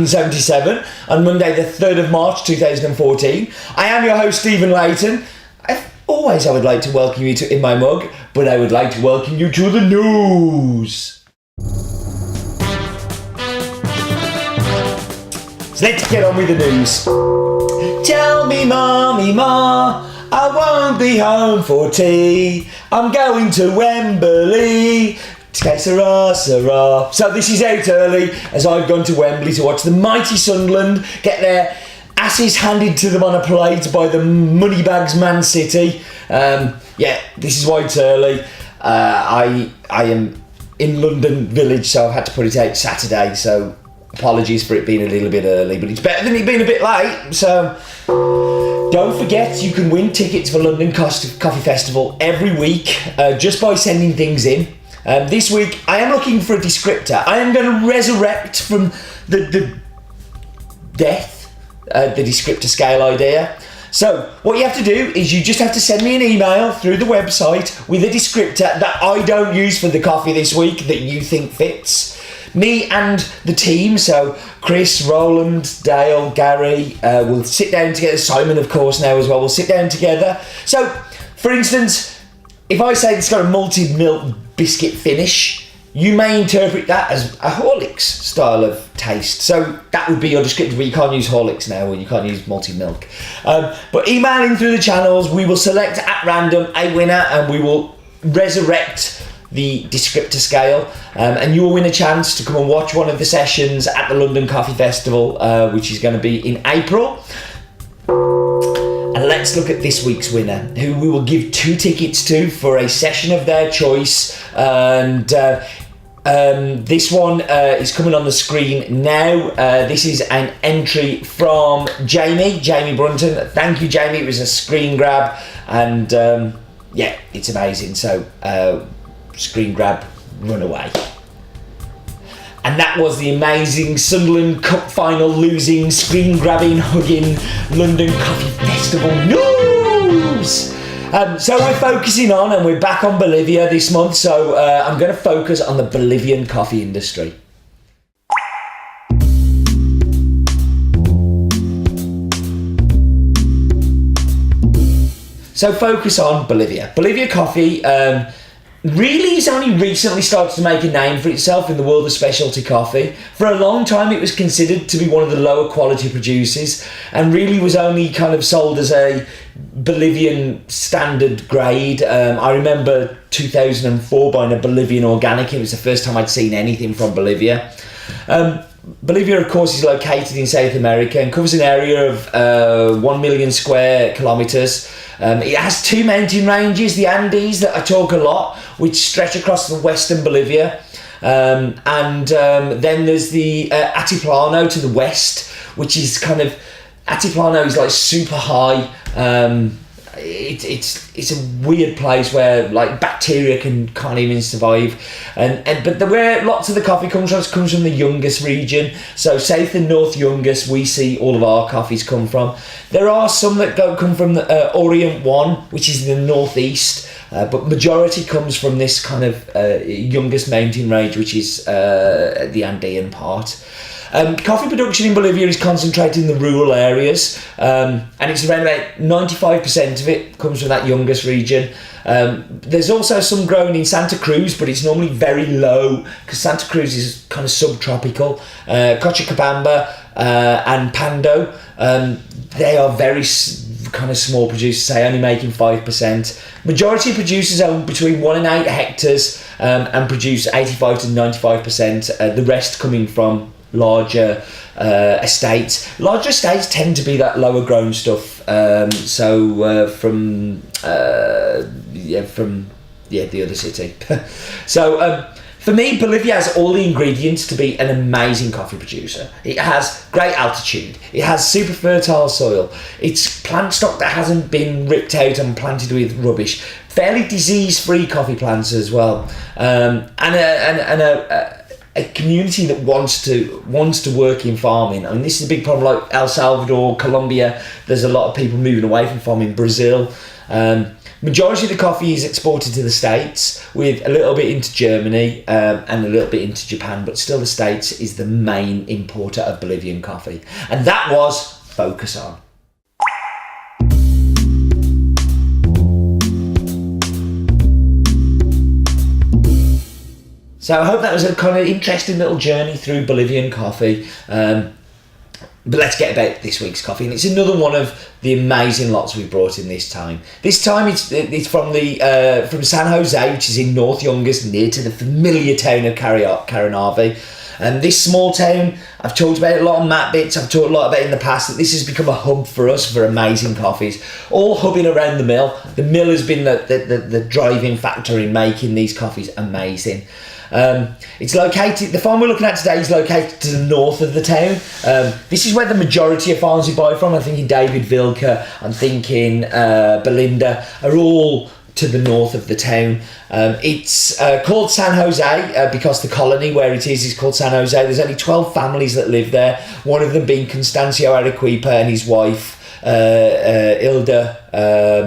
177 on Monday the 3rd of March 2014. I am your host, Stephen Layton. I would like to welcome you to In My Mug, but I would like to welcome you to the news. So let's get on with the news. Tell me, mommy, ma, I won't be home for tea. I'm going to Wembley. Sarah. So this is out early as I've gone to Wembley to watch the mighty Sunderland get their asses handed to them on a plate by the moneybags Man City. This is why it's early. I am in London Village, so I've had to put it out Saturday, so apologies for it being a little bit early, but it's better than it being a bit late. So don't forget, you can win tickets for London Coffee Festival every week just by sending things in. This week I am looking for a descriptor. I am going to resurrect from the death the descriptor scale idea. So what you have to do is you just have to send me an email through the website with a descriptor that I don't use for the coffee this week that you think fits. Me and the team, so Chris, Roland, Dale, Gary, will sit down together. Simon, of course, now as well. We'll sit down together. So, for instance, if I say it's got a malted milk biscuit finish, you may interpret that as a Horlicks style of taste. So that would be your descriptor, but you can't use Horlicks now, or you can't use malted milk. But emailing through the channels, we will select at random a winner, and we will resurrect the descriptor scale, and you will win a chance to come and watch one of the sessions at the London Coffee Festival, which is going to be in April. And let's look at this week's winner, who we will give 2 tickets to for a session of their choice. And this one is coming on the screen now. This is an entry from Jamie Brunton. Thank you, Jamie. It was a screen grab, and it's amazing. So screen grab, run away. And that was the amazing Sunderland Cup final losing, screen grabbing, hugging London Coffee Festival news. So we're focusing on, and we're back on Bolivia this month, so I'm going to focus on the Bolivian coffee industry. So focus on Bolivia. Bolivia coffee really has only recently started to make a name for itself in the world of specialty coffee. For a long time it was considered to be one of the lower quality producers, and really was only kind of sold as a Bolivian standard grade. I remember 2004 buying a Bolivian organic. It was the first time I'd seen anything from Bolivia. Bolivia, of course, is located in South America and covers an area of 1 million square kilometres. It has 2 mountain ranges, the Andes, that I talk a lot, which stretch across the western Bolivia. Then there's the Altiplano to the west, which is kind of, Altiplano is like super high. It's a weird place where like bacteria can't even survive, but where lots of the coffee comes from the Yungas region. So south and north Yungas, we see all of our coffees come from. There are some that come from the Orient 1, which is in the northeast, but majority comes from this kind of Yungas mountain range, which is the Andean part. Coffee production in Bolivia is concentrated in the rural areas, and it's around about 95% of it comes from that Yungas region. There's also some grown in Santa Cruz, but it's normally very low because Santa Cruz is kind of subtropical. Cochabamba and Pando, they are very kind of small producers, say only making 5%. Majority of producers own between 1 and 8 hectares and produce 85 to 95%. The rest coming from larger estates. Larger estates tend to be that lower grown stuff. From the other city. So for me, Bolivia has all the ingredients to be an amazing coffee producer. It has great altitude. It has super fertile soil. It's plant stock that hasn't been ripped out and planted with rubbish. Fairly disease-free coffee plants as well, and a community that wants to work in farming. I mean, this is a big problem. Like El Salvador, Colombia, there's a lot of people moving away from farming. Brazil, Majority of the coffee is exported to the States, with a little bit into Germany and a little bit into Japan, but still the States is the main importer of Bolivian coffee. And that was Focus On. So I hope that was a kind of interesting little journey through Bolivian coffee. But let's get about this week's coffee, and it's another one of the amazing lots we brought in this time. This time it's from San Jose, which is in North Yungas, near to the familiar town of Caranavi. And this small town, I've talked about it a lot on Map Bits, I've talked a lot about it in the past, that this has become a hub for us for amazing coffees, all hubbing around the mill. The mill has been the driving factor in making these coffees amazing. It's located, the farm we're looking at today is located to the north of the town. This is where the majority of farms we buy from. I'm thinking David Vilka, I'm thinking Belinda, are all to the north of the town. It's called San Jose because the colony where it is called San Jose. There's only 12 families that live there, one of them being Constancio Aruqipa and his wife Ilda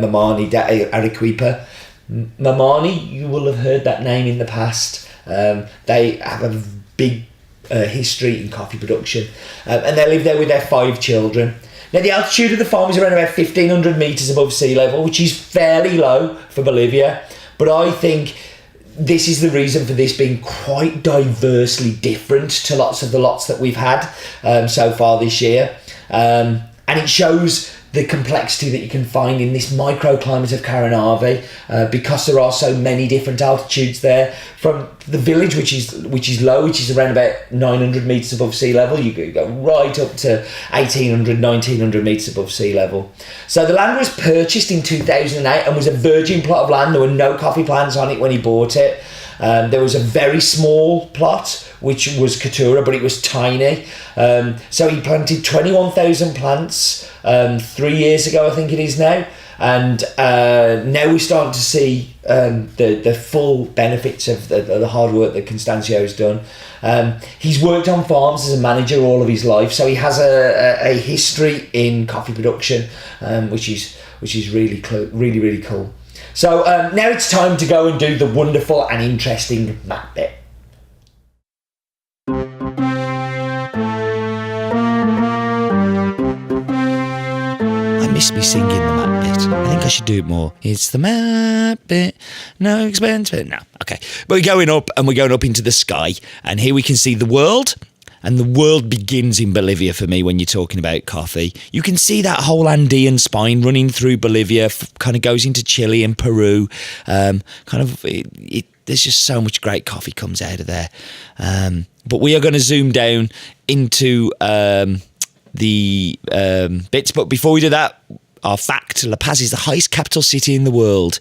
Mamani Aruqipa. Mamani, you will have heard that name in the past. They have a big history in coffee production, and they live there with their 5 children. Now, the altitude of the farm is around about 1,500 metres above sea level, which is fairly low for Bolivia, but I think this is the reason for this being quite diversely different to lots of the lots that we've had so far this year, and it shows the complexity that you can find in this microclimate of Caranavi, because there are so many different altitudes there. From the village, which is low, which is around about 900 metres above sea level, you could go right up to 1,800, 1,900 metres above sea level. So the land was purchased in 2008 and was a virgin plot of land. There were no coffee plants on it when he bought it. There was a very small plot which was caturra, but it was tiny. So he planted 21,000 plants 3 years ago, I think it is now. And now we're starting to see the full benefits of the hard work that Constancio's done. He's worked on farms as a manager all of his life, so he has a history in coffee production, which is really cool. So now it's time to go and do the wonderful and interesting Map Bit. I miss me singing the Map Bit. I think I should do it more. It's the Map Bit, no expense. No, okay. But we're going up into the sky, and here we can see the world. And the world begins in Bolivia for me when you're talking about coffee. You can see that whole Andean spine running through Bolivia, kind of goes into Chile and Peru. There's just so much great coffee comes out of there. But we are going to zoom down into the bits. But before we do that, our fact, La Paz is the highest capital city in the world.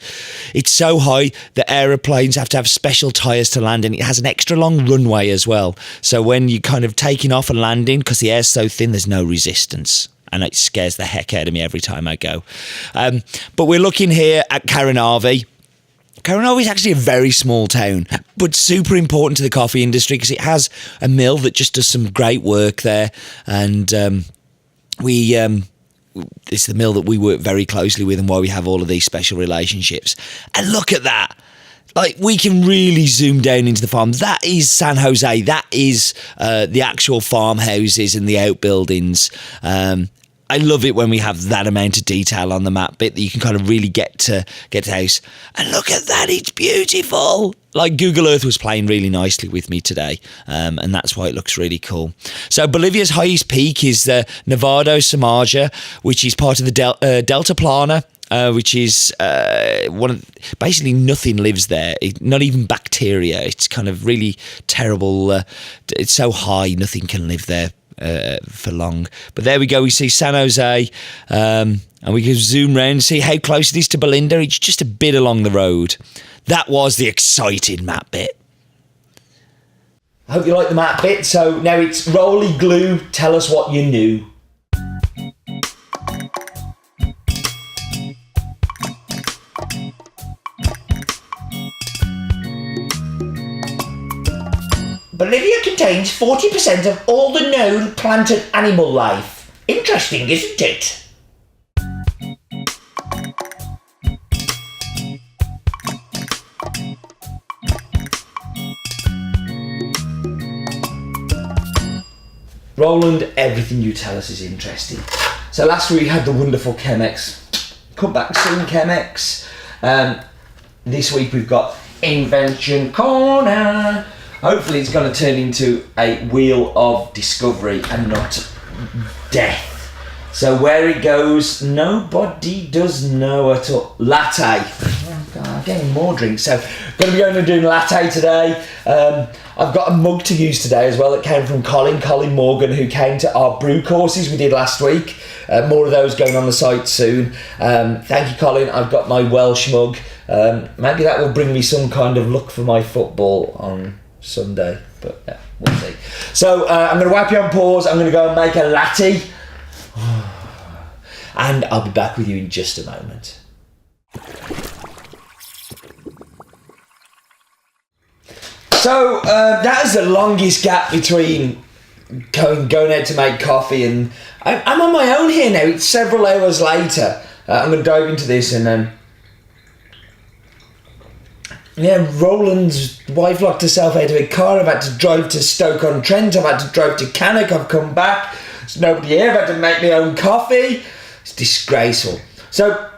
It's so high that aeroplanes have to have special tyres to land, and it has an extra long runway as well. So when you're kind of taking off and landing, because the air's so thin, there's no resistance. And it scares the heck out of me every time I go. But we're looking here at Caranavi. Caranavi is actually a very small town, but super important to the coffee industry because it has a mill that just does some great work there. And it's the mill that we work very closely with and why we have all of these special relationships. And look at that. Like, we can really zoom down into the farm. That is San Jose. That is the actual farmhouses and the outbuildings. I love it when we have that amount of detail on the map bit that you can kind of really get to house. And look at that, it's beautiful. Like, Google Earth was playing really nicely with me today, and that's why it looks really cool. So Bolivia's highest peak is the Nevado Samaja, which is part of the Delta Plana, which is basically nothing lives there, not even bacteria. It's kind of really terrible. It's so high, nothing can live there for long. But there we go, we see San Jose, and we can zoom round and see how close it is to Belinda. It's just a bit along the road. That was the exciting map bit. I hope you like the map bit. So now it's Rolly Glue, tell us what you knew. Bolivia contains 40% of all the known plant and animal life. Interesting, isn't it? Roland, everything you tell us is interesting. So last week we had the wonderful Chemex. Come back soon, Chemex. This week we've got Invention Corner. Hopefully it's going to turn into a wheel of discovery and not death. So where it goes, nobody does know at all. Latte. Oh God, I'm getting more drinks. So going to be going and doing latte today. I've got a mug to use today as well that came from Colin Morgan, who came to our brew courses we did last week. More of those going on the site soon. Thank you, Colin. I've got my Welsh mug. Maybe that will bring me some kind of luck for my football on Sunday. But yeah, we'll see. So I'm going to wipe you on pause. I'm going to go and make a latte. And I'll be back with you in just a moment. So that is the longest gap between going out to make coffee, and I'm on my own here now. It's several hours later. I'm going to dive into this, and then Roland's wife locked herself out of a car. I've had to drive to Stoke-on-Trent. I've had to drive to Cannock. I've come back. There's nobody here. I've had to make my own coffee. It's disgraceful. So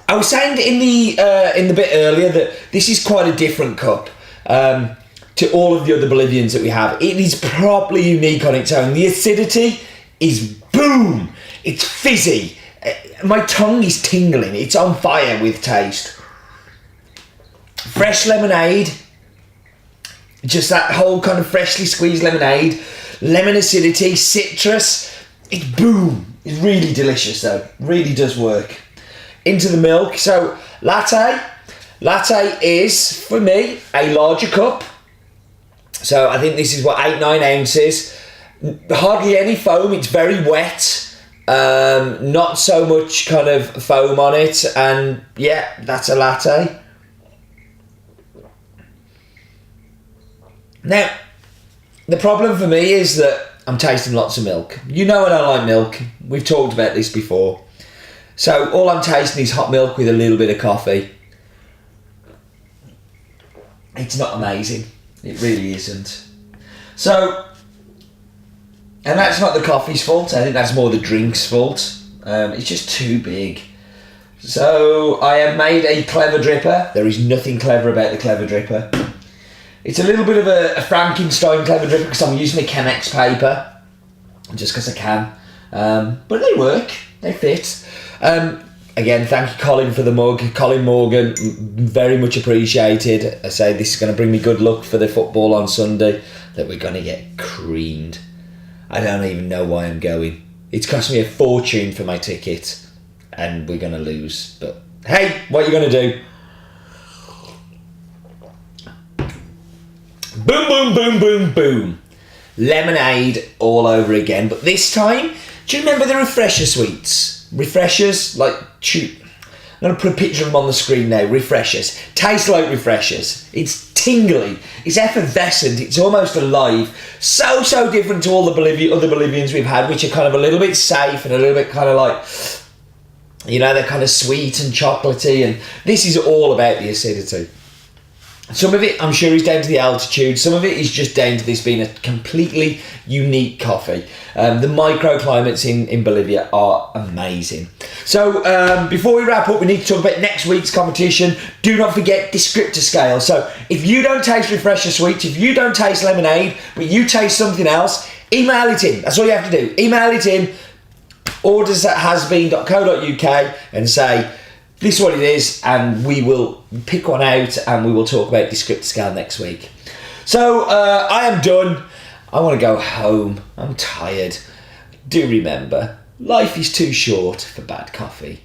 I was saying in the bit earlier that this is quite a different cup to all of the other Bolivians that we have. It is properly unique on its own. The acidity is boom. It's fizzy. My tongue is tingling. It's on fire with taste. Fresh lemonade. Just that whole kind of freshly squeezed lemonade. Lemon acidity, citrus. It's boom. It's really delicious though. Really does work. Into the milk. So latte. Latte is, for me, a larger cup. So I think this is 8-9 ounces. Hardly any foam. It's very wet. Not so much kind of foam on it. And yeah, that's a latte. Now, the problem for me is that I'm tasting lots of milk. You know I don't like milk. We've talked about this before. So all I'm tasting is hot milk with a little bit of coffee. It's not amazing. It really isn't. So, and that's not the coffee's fault. I think that's more the drink's fault. It's just too big. So I have made a clever dripper. There is nothing clever about the clever dripper. It's a little bit of a Frankenstein clever dripper because I'm using a Chemex paper, just because I can. But they work, they fit. Again, thank you, Colin, for the mug. Colin Morgan, very much appreciated. I say this is going to bring me good luck for the football on Sunday, that we're going to get creamed. I don't even know why I'm going. It's cost me a fortune for my ticket, and we're going to lose. But hey, what are you going to do? Boom, boom, boom, boom, boom. Lemonade all over again. But this time, do you remember the Refresher sweets? Refreshers, like, shoot. I'm going to put a picture of them on the screen now. Refreshers. Taste like Refreshers. It's tingly. It's effervescent. It's almost alive. So different to all the other Bolivians we've had, which are kind of a little bit safe and a little bit kind of like, you know, they're kind of sweet and chocolatey. And this is all about the acidity. Some of it, I'm sure, is down to the altitude. Some of it is just down to this being a completely unique coffee. The microclimates in Bolivia are amazing. So before we wrap up, we need to talk about next week's competition. Do not forget descriptor scale. So if you don't taste Refresher sweets, if you don't taste lemonade, but you taste something else, email it in. That's all you have to do. Email it in, orders@hasbeen.co.uk, and say, this is what it is, and we will pick one out and we will talk about descriptor scale next week. So I am done. I want to go home. I'm tired. Do remember, life is too short for bad coffee.